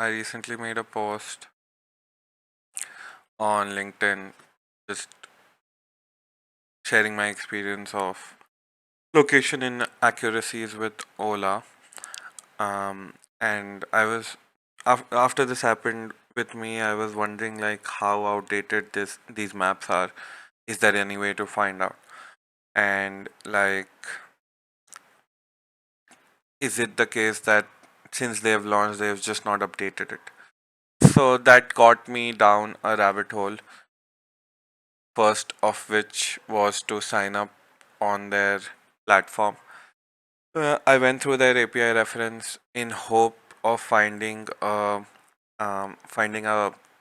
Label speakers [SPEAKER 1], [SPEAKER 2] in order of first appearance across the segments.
[SPEAKER 1] recently made a post on LinkedIn just sharing my experience of location inaccuracies with Ola. And I was after this happened with me, I was wondering like how outdated these maps are. Is there any way to find out? And like, is it the case that since they have launched, they have just not updated it? So that got me down a rabbit hole. First of which was to sign up on their platform. I went through their API reference in hope of finding a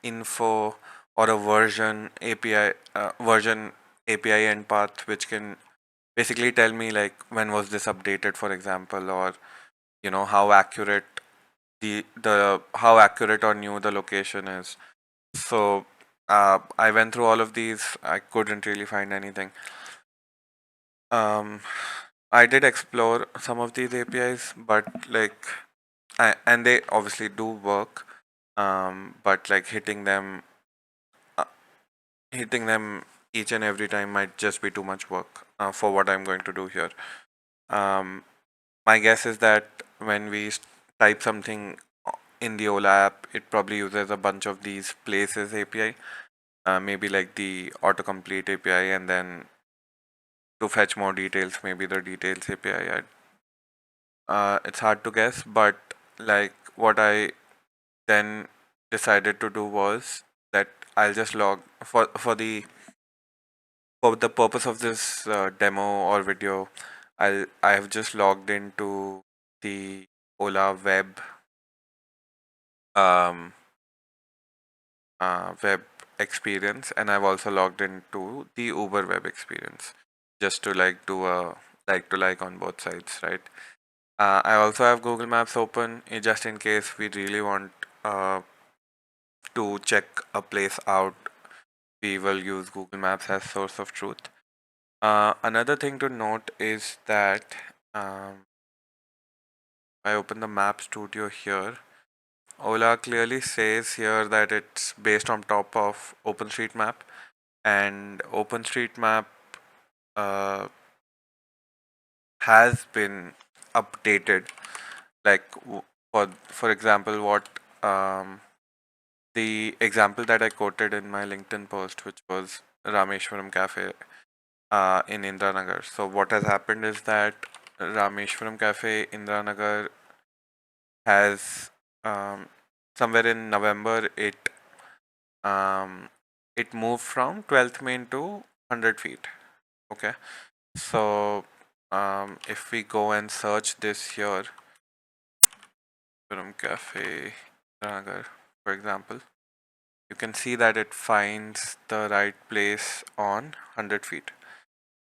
[SPEAKER 1] info or a version API end path which can basically tell me like when was this updated, for example, or how accurate the how accurate or new the location is. So I went through all of these. I couldn't really find anything. Um, I did explore some of these APIs, but like, and they obviously do work. But like uh, hitting them each and every time might just be too much work for what I'm going to do here. Um, my guess is that when we type something in the Ola app, it probably uses a bunch of these places API, maybe like the autocomplete API, and then to fetch more details, maybe the details API. It's hard to guess, but like what I then decided to do was that I'll just log for the purpose of this demo or video. I have just logged into the Ola um, web experience, and I've also logged into the Uber web experience just to like do a like on both sides, right? I also have Google Maps open just in case we really want uh, to check a place out. We will use Google Maps as source of truth. Another thing to note is that I open the Map Studio here. Ola clearly says here that it's based on top of OpenStreetMap, and OpenStreetMap uh, has been updated. Like for example, what the example that I quoted in my LinkedIn post, which was Rameshwaram Cafe in Indranagar. So what has happened is that Rameshwaram Cafe Indranagar has somewhere in November um, it moved from 12th Main to 100 feet. Okay, so if we go and search this here, Rameshwaram Cafe Indranagar, for example, you can see that it finds the right place on 100 feet.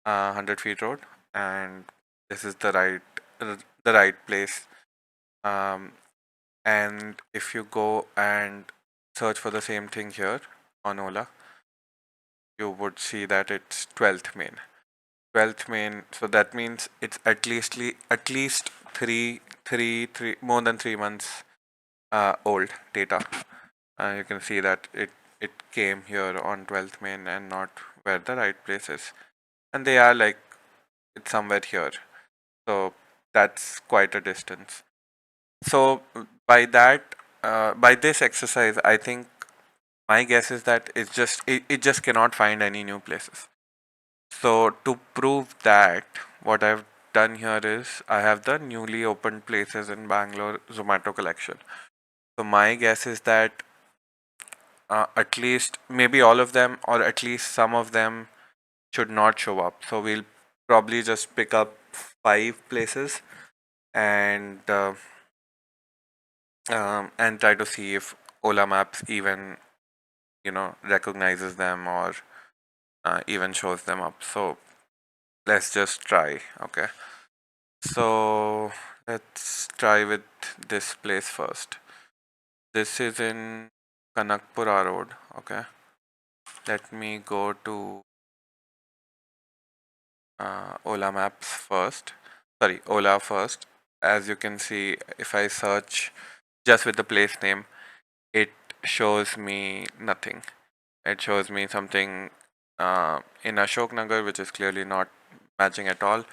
[SPEAKER 1] 100 feet road, and this is the right place. um, and if you go and search for the same thing here on Ola, you would see that it's 12th main. So that means it's at least three more than 3 months old data. You can see that it came here on 12th main and not where the right place is, and they are like it's somewhere here. So that's quite a distance. So by this exercise, I think my guess is that it just cannot find any new places. So to prove that, what I've done here is I have the newly opened places in Bangalore Zomato collection. So my guess is that at least maybe all of them or at least some of them should not show up. So we'll probably just pick up 5 places and try to see if Ola Maps even recognizes them or even shows them up. So let's just try. Okay, so let's try with this place first. This is in Kanakpura Road. Okay, let me go to Ola Maps first. Ola first. As you can see, if I search just with the place name, it shows me nothing. It shows me something in Ashok Nagar, which is clearly not matching at all.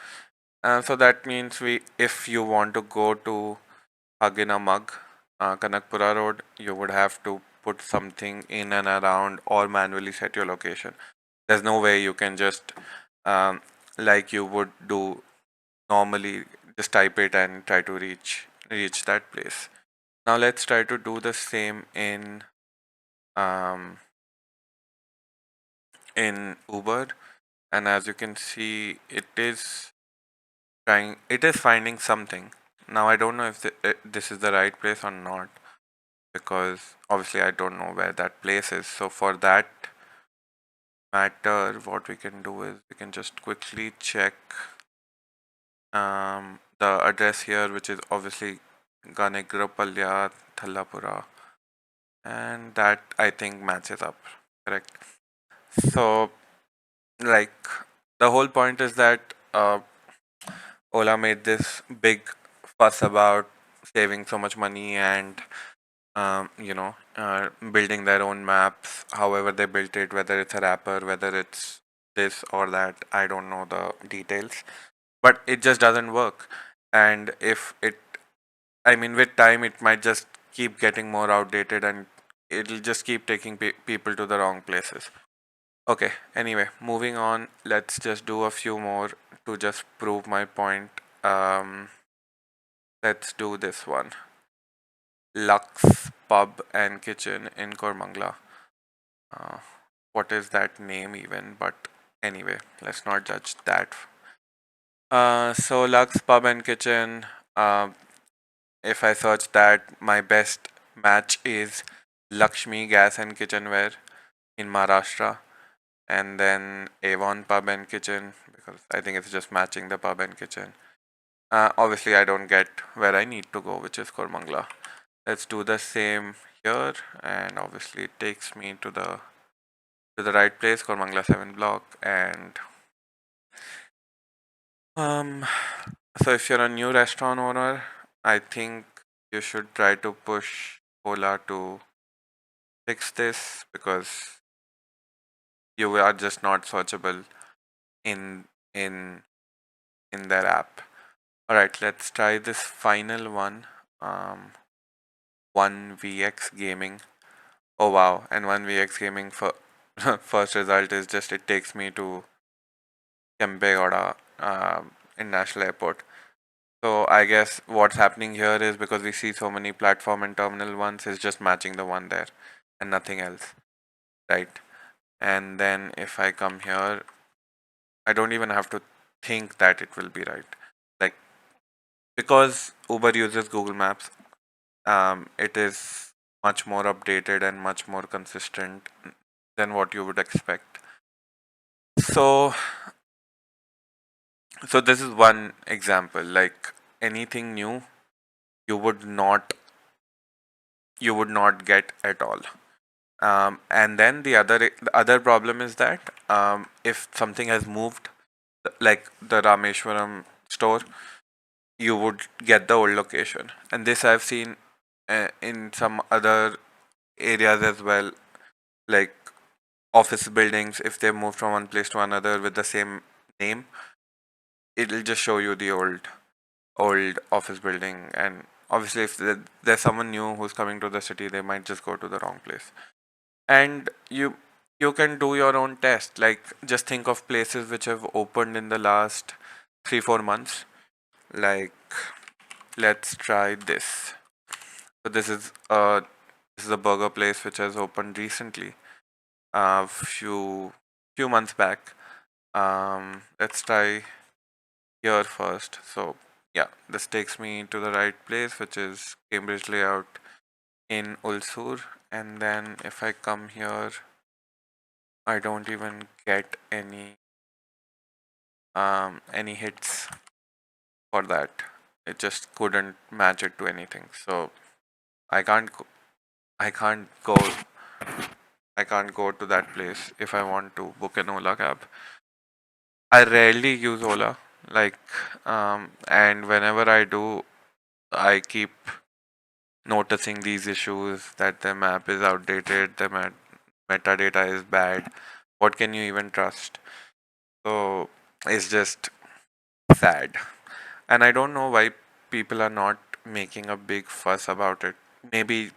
[SPEAKER 1] So that means if you want to go to Hagina Mug, Kanakpura Road, you would have to put something in and around or manually set your location. There's no way you can just, um, like you would do normally, just type it and try to reach that place. Now let's try to do the same um, in Uber, and as you can see, it is finding something. Now I don't know if this is the right place or not, because obviously I don't know where that place is. So for that matter, what we can do is we can just quickly check the address here, which is obviously Ganegrapalya Thallapura, and that I think matches up, correct? So like the whole point is that Ola made this big fuss about saving so much money and building their own maps, however they built it, whether it's a wrapper, whether it's this or that, I don't know the details, but it just doesn't work. And if it, I mean, with time, it might just keep getting more outdated and it'll just keep taking people to the wrong places. Okay, anyway, moving on, let's just do a few more to just prove my point. Let's do this one. Lux Pub and Kitchen in Kormangla. Uh, what is that name even? But anyway, let's not judge that. So Lux Pub and Kitchen. Uh, if I search that, my best match is Lakshmi Gas and Kitchenware in Maharashtra, and then Avon Pub and Kitchen because I think it's just matching the pub and kitchen. Obviously, I don't get where I need to go, which is Kormangla. Let's do the same here, and obviously it takes me to the right place, Kormangla 7 block, and um so if you're a new restaurant owner, I think you should try to push Ola to fix this because you are just not searchable in in in their app. All right, let's try this final one. Um, 1VX Gaming. Oh wow, and 1VX Gaming for first result is just it takes me to Kempegowda International Airport. So I guess what's happening here is because we see so many platform and terminal ones, is just matching the one there and nothing else, right? And then if I come here, I don't even have to think that it will be right. Like because Uber uses Google Maps, it is much more updated and much more consistent than what you would expect. So so this is one example. Like anything new, you would not you would not get at all. And then the other problem is that if something has moved, like the Rameshwaram store, you would get the old location. And this I've seen in some other areas as well, like office buildings. If they move from one place to another with the same name, it'll just show you the old office building. And obviously, if there's someone new who's coming to the city, they might just go to the wrong place. And you can do your own test, like just think of places which have opened in the last 3-4 months. Like let's try this. So this is a burger place which has opened recently, few months back. Let's try here first. So yeah, this takes me to the right place, which is Cambridge Layout in Ulsur. And then if I come here, I don't even get any hits for that. It just couldn't match it to anything. So I can't go, I can't go I can't go to that place if I want to book an Ola cab. I rarely use Ola, like and whenever I do, I keep noticing these issues that the map is outdated, the metadata is bad. What can you even trust? So it's just sad. And I don't know why people are not making a big fuss about it. Maybe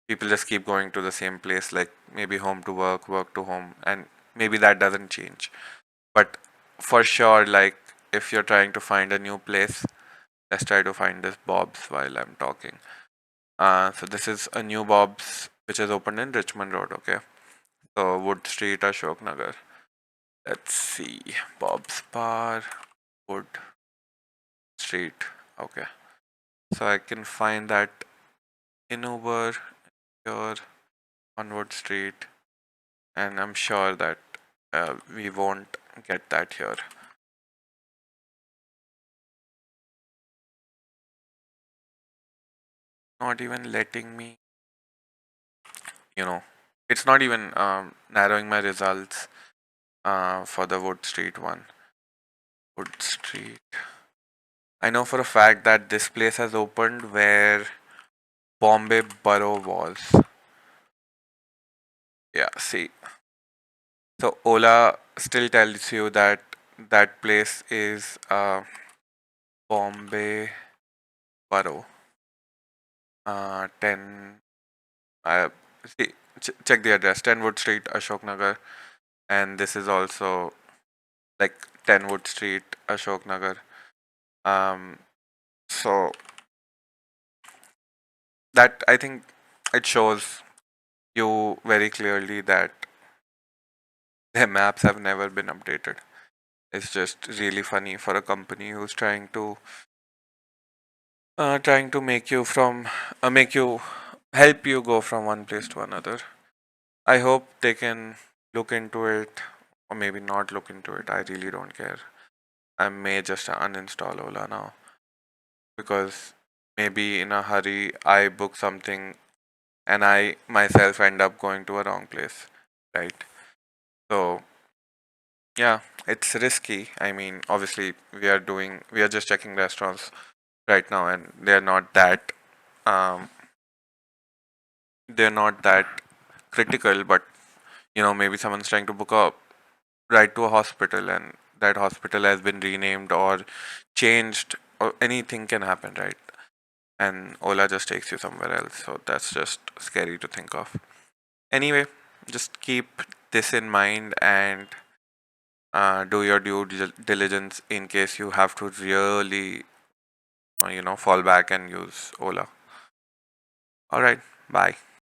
[SPEAKER 1] people just keep going to the same place, like maybe home to work, work to home, and maybe that doesn't change. But for sure, like if you're trying to find a new place, let's try to find this Bob's while I'm talking. So this is a new Bob's which is opened in Richmond Road, okay? So Wood Street, Ashok Nagar. Let's see. Bob's Bar, Wood Street. Okay. So I can find that in Uber here on Wood Street, and I'm sure that we won't get that here. Not even letting me, you know, it's not even narrowing my results for the Wood Street one. Wood Street. I know for a fact that this place has opened where Bombay Borough was. Yeah, see. So Ola still tells you that that place is Bombay Borough. 10. Uh, see, check the address. 10 Wood Street, Ashok Nagar, and this is also like 10 Wood Street, Ashok Nagar. Um, so that I think it shows you very clearly that their maps have never been updated. It's just really funny for a company who's trying to make you help you go from one place to another. I hope they can look into it, or maybe not look into it. I really don't care. I may just uninstall Ola now because maybe in a hurry I book something and I myself end up going to a wrong place, right? So yeah, it's risky. I mean, obviously we are just checking restaurants right now, and um they're not that critical. But maybe someone's trying to book a ride to a hospital, and that hospital has been renamed or changed, or anything can happen, right? And Ola just takes you somewhere else. So that's just scary to think of. Anyway, just keep this in mind and do your due diligence in case you have to really, fall back and use Ola. All right, bye.